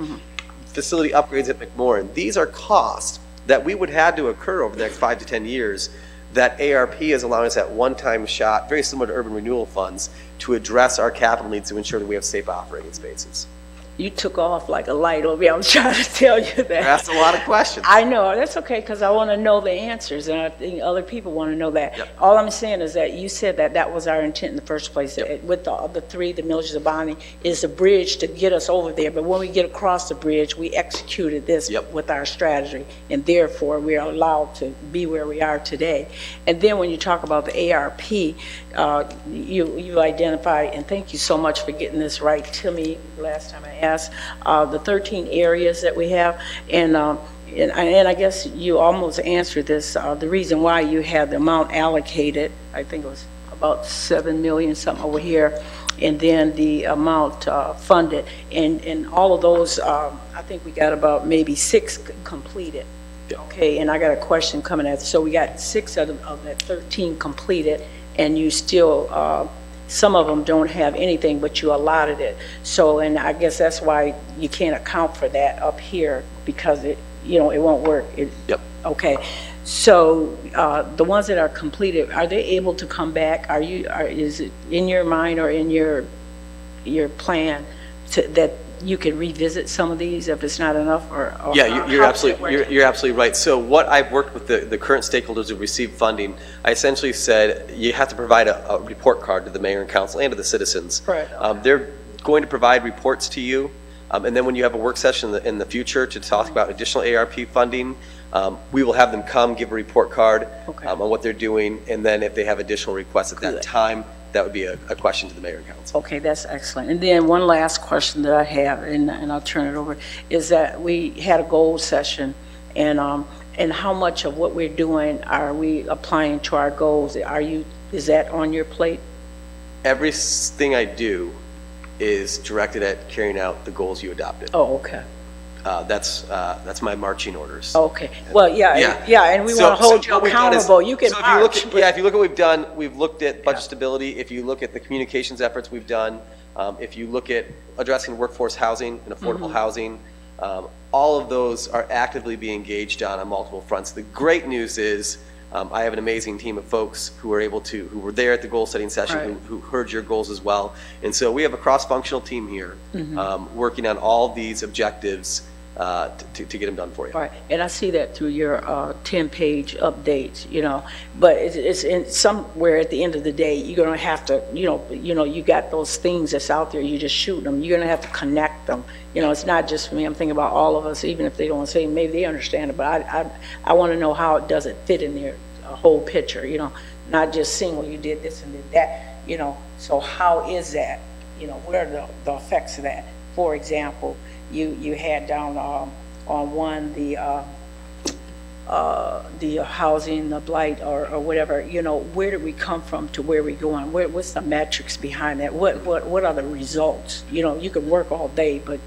Speaker 6: facility upgrades at McMorran. These are costs that we would have to occur over the next 5 to 10 years that ARP is allowing us at one-time shot, very similar to urban renewal funds, to address our capital needs to ensure that we have safe operating spaces.
Speaker 3: You took off like a light over here. I was trying to tell you that.
Speaker 6: You asked a lot of questions.
Speaker 3: I know. That's okay, because I want to know the answers, and I think other people want to know that.
Speaker 6: Yep.
Speaker 3: All I'm saying is that you said that was our intent in the first place.
Speaker 6: Yep.
Speaker 3: With the 3, the millages of bonding, is the bridge to get us over there. But when we get across the bridge, we executed this with our strategy, and therefore we are allowed to be where we are today. And then when you talk about the ARP, you identified, and thank you so much for getting this right to me last time I asked, the 13 areas that we have, and And I guess you almost answered this, the reason why you had the amount allocated, I think it was about 7 million something over here, and then the amount funded, and all of those, I think we got about maybe 6 completed. Okay, and I got a question coming at, so we got 6 of that 13 completed, and you still, some of them don't have anything, but you allotted it. So, and I guess that's why you can't account for that up here, because it, you know, it won't work.
Speaker 6: Yep.
Speaker 3: Okay, so the ones that are completed, are they able to come back? Is it in your mind or in your plan that you can revisit some of these if it's not enough, or
Speaker 6: Yeah, you're absolutely right. So what I've worked with the current stakeholders who received funding, I essentially said you have to provide a report card to the mayor and council and to the citizens.
Speaker 3: Right.
Speaker 6: They're going to provide reports to you, and then when you have a work session in the future to talk about additional ARP funding, we will have them come give a report card on what they're doing, and then if they have additional requests at that time, that would be a question to the mayor and council.
Speaker 3: Okay, that's excellent. And then one last question that I have, and I'll turn it over, is that we had a goal session, and how much of what we're doing are we applying to our goals? Is that on your plate?
Speaker 6: Everything I do is directed at carrying out the goals you adopted.
Speaker 3: Oh, okay.
Speaker 6: That's my marching orders.
Speaker 3: Okay. Well, yeah, and we want to hold you accountable. You can march.
Speaker 6: If you look at what we've done, we've looked at budget stability. If you look at the communications efforts we've done, if you look at addressing workforce housing and affordable housing, all of those are actively being engaged on multiple fronts. The great news is I have an amazing team of folks who were there at the goal setting session, who heard your goals as well. And so we have a cross-functional team here working on all these objectives to get them done for you.
Speaker 3: All right, and I see that through your 10-page updates, you know, but it's in somewhere at the end of the day, you're going to have to, you got those things that's out there, you just shoot them, you're going to have to connect them. You know, it's not just for me, I'm thinking about all of us, even if they don't say, maybe they understand it, but I want to know how it does it fit in their whole picture, you know, not just seeing, well, you did this and did that, you know, so how is that, you know, what are the effects of that? For example, you had down on one the housing, the blight, or whatever. You know, where did we come from to where we're going? What's the metrics behind that? What are the results? You know, you can work all day, but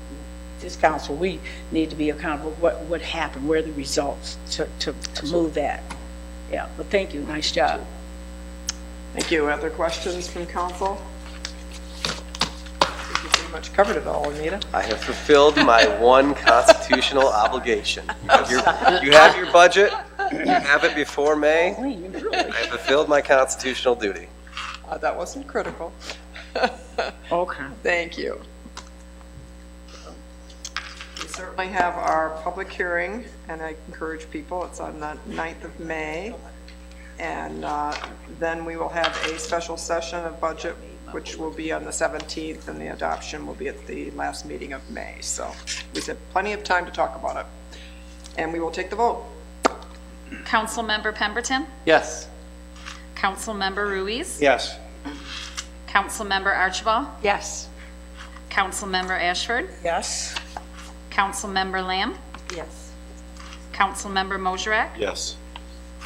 Speaker 3: this council, we need to be accountable. What happened? Where are the results to move that? Yeah. But thank you. Nice job.
Speaker 2: Thank you. Other questions from council? You pretty much covered it all, Anita.
Speaker 6: I have fulfilled my one constitutional obligation. You have your budget. You have it before May. I have fulfilled my constitutional duty.
Speaker 2: That wasn't critical.
Speaker 3: Okay.
Speaker 2: Thank you. We certainly have our public hearing, and I encourage people, it's on the 9th of May. And then we will have a special session of budget, which will be on the 17th, and the adoption will be at the last meeting of May. So we have plenty of time to talk about it. And we will take the vote.
Speaker 4: Councilmember Pemberton?
Speaker 6: Yes.
Speaker 4: Councilmember Ruiz?
Speaker 9: Yes.
Speaker 4: Councilmember Archibald?
Speaker 8: Yes.
Speaker 4: Councilmember Ashford?
Speaker 3: Yes.
Speaker 4: Councilmember Lamb?
Speaker 3: Yes.
Speaker 4: Councilmember Mosherak?
Speaker 7: Yes.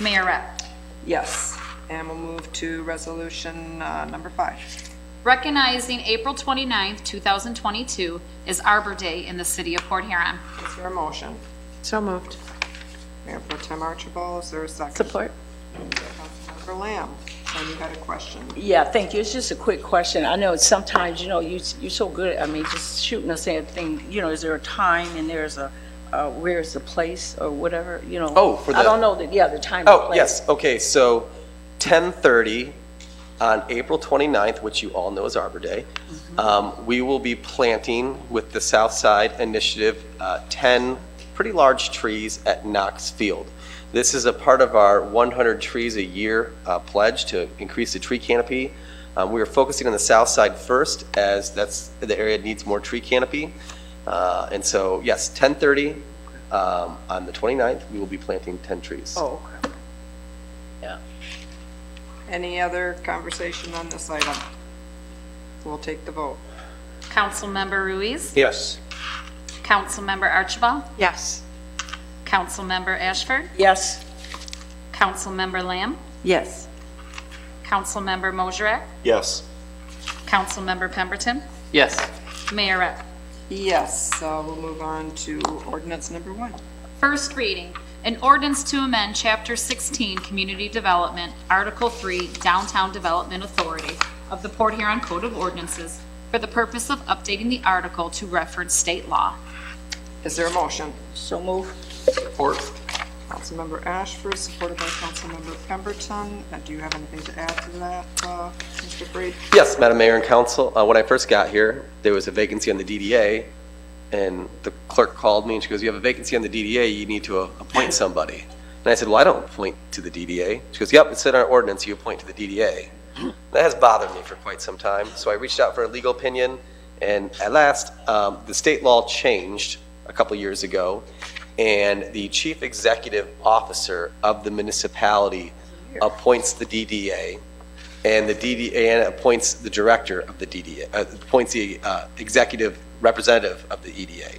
Speaker 4: Mayor Rep.
Speaker 2: Yes. And we'll move to resolution number 5.
Speaker 4: Recognizing April 29th, 2022 is Arbor Day in the city of Port Huron.
Speaker 2: Is there a motion?
Speaker 8: So moved.
Speaker 2: Mayor Pro Tem Archibald, is there a second?
Speaker 3: Support.
Speaker 2: Councilmember Lamb, and you had a question.
Speaker 3: Yeah, thank you. It's just a quick question. I know sometimes, you know, you're so good. I mean, just shooting us anything, you know, is there a time and there's a, where's the place or whatever, you know?
Speaker 6: Oh, for the...
Speaker 3: I don't know the time and place.
Speaker 6: Oh, yes. Okay, so 10:30 on April 29th, which you all know is Arbor Day, we will be planting with the Southside Initiative 10 pretty large trees at Knox Field. This is a part of our 100 trees a year pledge to increase the tree canopy. We are focusing on the south side first, as that's the area that needs more tree canopy. And so, yes, 10:30 on the 29th, we will be planting 10 trees.
Speaker 3: Oh, okay. Yeah.
Speaker 2: Any other conversation on this item? We'll take the vote.
Speaker 4: Councilmember Ruiz?
Speaker 9: Yes.
Speaker 4: Councilmember Archibald?
Speaker 8: Yes.
Speaker 4: Councilmember Ashford,
Speaker 3: Yes.
Speaker 4: Councilmember Lamb,
Speaker 3: Yes.
Speaker 4: Councilmember Mosher,
Speaker 7: Yes.
Speaker 4: Councilmember Pemberton,
Speaker 10: Yes.
Speaker 4: Mayor Rep.
Speaker 2: Yes, we'll move on to ordinance number 1.
Speaker 4: First reading, an ordinance to amend Chapter 16, Community Development, Article 3, Downtown Development Authority of the Port Huron Code of Ordinances for the purpose of updating the article to reference state law.
Speaker 2: Is there a motion?
Speaker 3: So move.
Speaker 10: Support.
Speaker 2: Councilmember Ashford, supported by Councilmember Pemberton. Do you have anything to add to that, Mr. Freed?
Speaker 6: Yes, Madam Mayor and Council, when I first got here, there was a vacancy on the DDA, and the clerk called me and she goes, you have a vacancy on the DDA, you need to appoint somebody. And I said, well, I don't appoint to the DDA. She goes, yep, it's in our ordinance, you appoint to the DDA. That has bothered me for quite some time, so I reached out for a legal opinion, and at last, the state law changed a couple years ago, and the chief executive officer of the municipality appoints the DDA, and the DDA appoints the director of the DDA, appoints the executive representative of the EDA.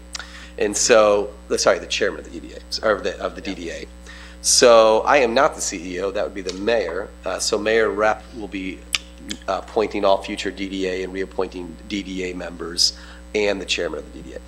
Speaker 6: And so, sorry, the chairman of the EDA, or of the DDA. So I am not the CEO, that would be the mayor. So Mayor Rep will be appointing all future DDA and reappointing DDA members and the chairman of the DDA.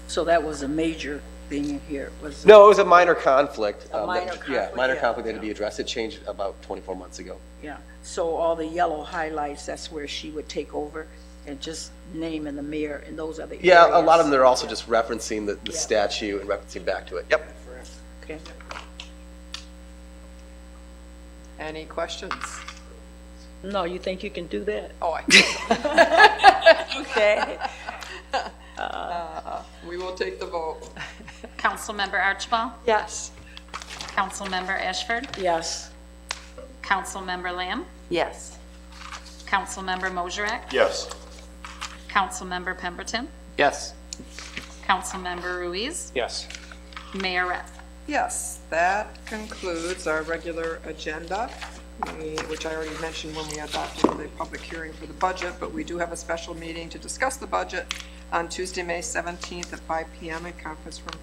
Speaker 3: So that was a major thing in here, was
Speaker 6: No, it was a minor conflict.
Speaker 3: A minor
Speaker 6: Yeah,
Speaker 3: conflict,
Speaker 6: minor
Speaker 3: yeah.
Speaker 6: conflict that had to be addressed. It changed about 24 months ago.
Speaker 3: Yeah, so all the yellow highlights, that's where she would take over and just name in the mayor, and those are the areas.
Speaker 6: Yeah, a lot of them, they're also just referencing the statute and referencing back to it. Yep.
Speaker 3: Okay.
Speaker 2: Any questions?
Speaker 3: No, you think you can do that?
Speaker 2: Oh, I
Speaker 3: Okay.
Speaker 2: We will take the vote.
Speaker 4: Councilmember Archibald,
Speaker 8: Yes.
Speaker 4: Councilmember Ashford,
Speaker 3: Yes.
Speaker 4: Councilmember Lamb,
Speaker 3: Yes.
Speaker 4: Councilmember Mosher,
Speaker 7: Yes.
Speaker 4: Councilmember Pemberton,
Speaker 10: Yes.
Speaker 4: Councilmember Ruiz,
Speaker 10: Yes.
Speaker 4: Mayor Rep.
Speaker 2: Yes, that concludes our regular agenda, which I already mentioned when we adopted the public hearing for the budget, but we do have a special meeting to discuss the budget on Tuesday, May 17th at 5 p.m. in conference room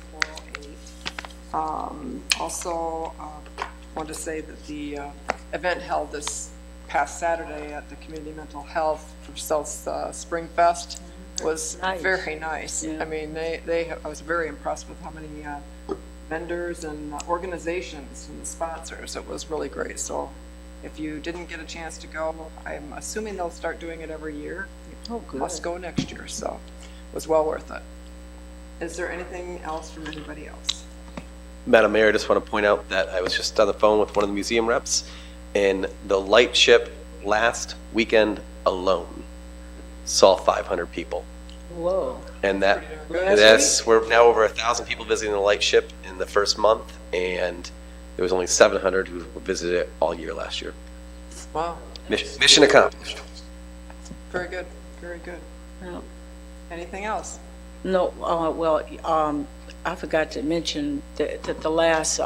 Speaker 2: 408. Also, want to say that the event held this past Saturday at the Community Mental Health for South Spring Fest was
Speaker 3: Nice.
Speaker 2: very nice.
Speaker 3: Yeah.
Speaker 2: I mean, I was very impressed with how many vendors and organizations and sponsors. It was really great. So if you didn't get a chance to go, I'm assuming they'll start doing it every year.
Speaker 3: Oh, good.
Speaker 2: Must go next year, so it was well worth it. Is there anything else from anybody else?
Speaker 6: Madam Mayor, I just want to point out that I was just on the phone with one of the museum reps, and the light ship last weekend alone saw 500 people.
Speaker 3: Whoa.
Speaker 6: And
Speaker 2: good.
Speaker 6: we're now over 1,000 people visiting the light ship in the first month, and there was only 700 who visited it all year last year.
Speaker 2: Wow,
Speaker 6: Mission accomplished.
Speaker 2: very good, very good.
Speaker 3: No,
Speaker 2: Anything else?
Speaker 3: I forgot to mention that the last,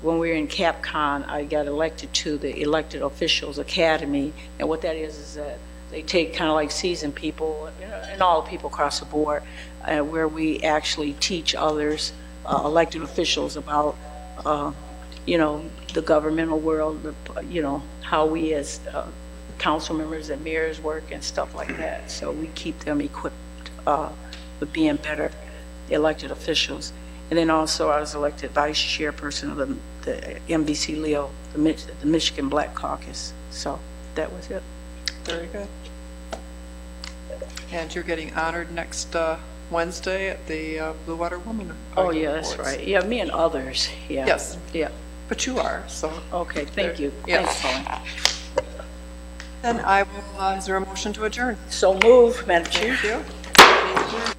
Speaker 3: when we were in CapCon, I got elected to the Elected Officials Academy. And what that is that they take kind of like seasoned people, and all people across the board, where we actually teach others, elected officials about, the governmental world, how we as council members and mayors work and stuff like that. So we keep them equipped with being better elected officials. And then also I was elected vice chairperson of the MVC Leo, the Michigan Black Caucus. So that was it.
Speaker 2: Very good. And you're getting honored next Wednesday at the Blue Water Woman.
Speaker 3: Oh, yeah, that's
Speaker 2: Awards.
Speaker 3: right. Yeah, me and others. Yeah.
Speaker 2: Yes.
Speaker 3: Yeah.
Speaker 2: But you are, so.
Speaker 3: Okay, thank you.
Speaker 2: Yes.
Speaker 3: Thanks, Colin.
Speaker 2: Then I will, is there a motion to adjourn?
Speaker 3: So move, Madam Chair.
Speaker 2: Thank you.